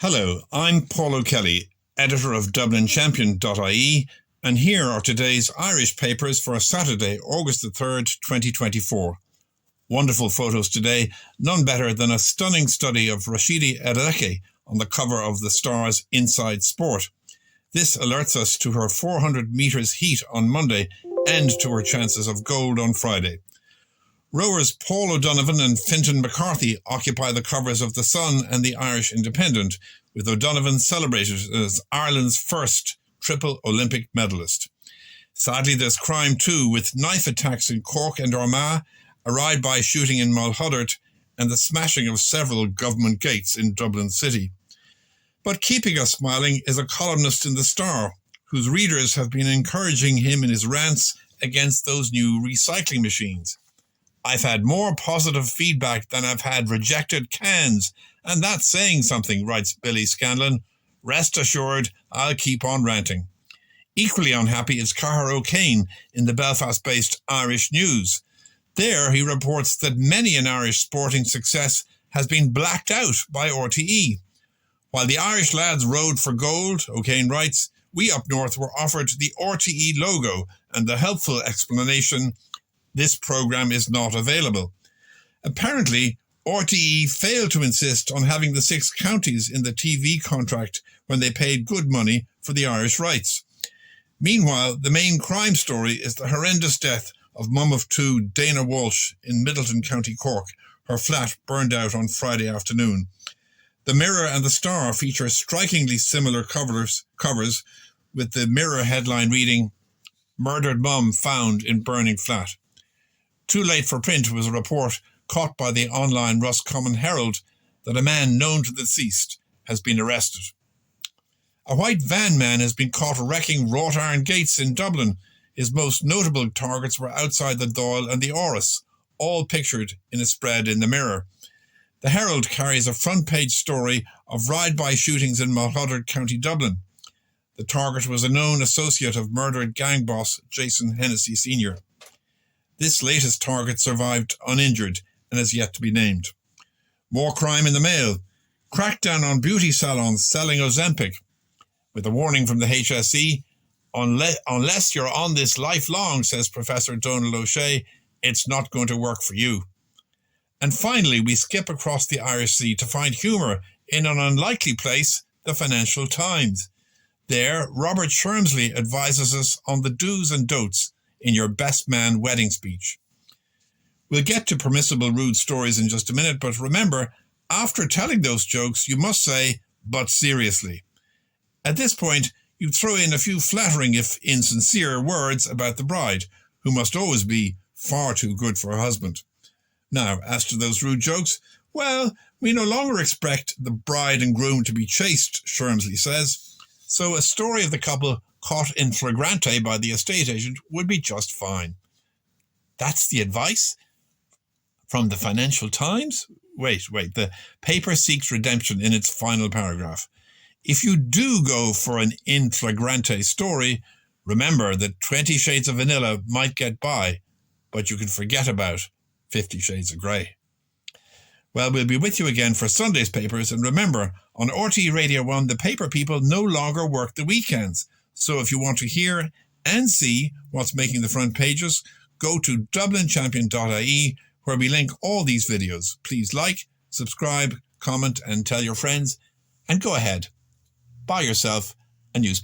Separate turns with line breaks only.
Hello, I'm Paul O'Kelly, editor of dublinchampion.ie, and here are today's Irish papers for Saturday, August the 3rd, 2024. Wonderful photos today, none better than a stunning study of Rashidi Adeleke on the cover of the Star's Inside Sport. This alerts us to her 400 metres heat on Monday and to her chances of gold on Friday. Rowers Paul O'Donovan and Fintan McCarthy occupy the covers of The Sun and the Irish Independent, with O'Donovan celebrated as Ireland's first triple Olympic medalist. Sadly, there's crime too, with knife attacks in Cork and Armagh, a ride-by shooting in Mulhuddart, and the smashing of several government gates in Dublin City. But keeping us smiling is a columnist in The Star, whose readers have been encouraging him in his rants against those new recycling machines. I've had more positive feedback than I've had rejected cans, and that's saying something, writes Billy Scanlon. Rest assured, I'll keep on ranting. Equally unhappy is Cahir O'Kane in the Belfast-based Irish News. There he reports that many an Irish sporting success has been blacked out by RTE. While the Irish lads rode for gold, O'Kane writes, we up north were offered the RTE logo and the helpful explanation, this programme is not available. Apparently, RTE failed to insist on having the 6 counties in the TV contract when they paid good money for the Irish rights. Meanwhile, the main crime story is the horrendous death of mum of 2 Dana Walsh in Middleton, County Cork. Her flat burned out on Friday afternoon. The Mirror and the Star feature strikingly similar covers, with the Mirror headline reading, Murdered Mum Found in Burning Flat. Too late for print was a report caught by the online Roscommon Herald that a man known to the deceased has been arrested. A white van man has been caught wrecking wrought iron gates in Dublin. His most notable targets were outside the Dáil and the Áras, all pictured in a spread in the Mirror. The Herald carries a front-page story of ride-by shootings in Mulhuddart, County Dublin. The target was a known associate of murdered gang boss Jason Hennessy Sr. This latest target survived uninjured and is yet to be named. More crime in the Mail. Crackdown on beauty salons selling Ozempic. With a warning from the HSE, unless you're on this lifelong, says Professor Donald O'Shea, it's not going to work for you. And finally, we skip across the Irish Sea to find humour in an unlikely place, the Financial Times. There, Robert Shermsley advises us on the do's and don'ts in your best man wedding speech. We'll get to permissible rude stories in just a minute, but remember, after telling those jokes, you must say, but seriously. At this point, you throw in a few flattering, if insincere, words about the bride, who must always be far too good for her husband. Now, as to those rude jokes, well, we no longer expect the bride and groom to be chaste, Shermsley says, so a story of the couple caught in flagrante by the estate agent would be just fine. That's the advice from the Financial Times? Wait, the paper seeks redemption in its final paragraph. If you do go for an in flagrante story, remember that 20 Shades of Vanilla might get by, but you can forget about 50 Shades of Grey. Well, we'll be with you again for Sunday's papers, and remember, on RTE Radio 1, the paper people no longer work the weekends. So if you want to hear and see what's making the front pages, go to dublinchampion.ie, where we link all these videos. Please like, subscribe, comment, and tell your friends. And go ahead, buy yourself a newspaper.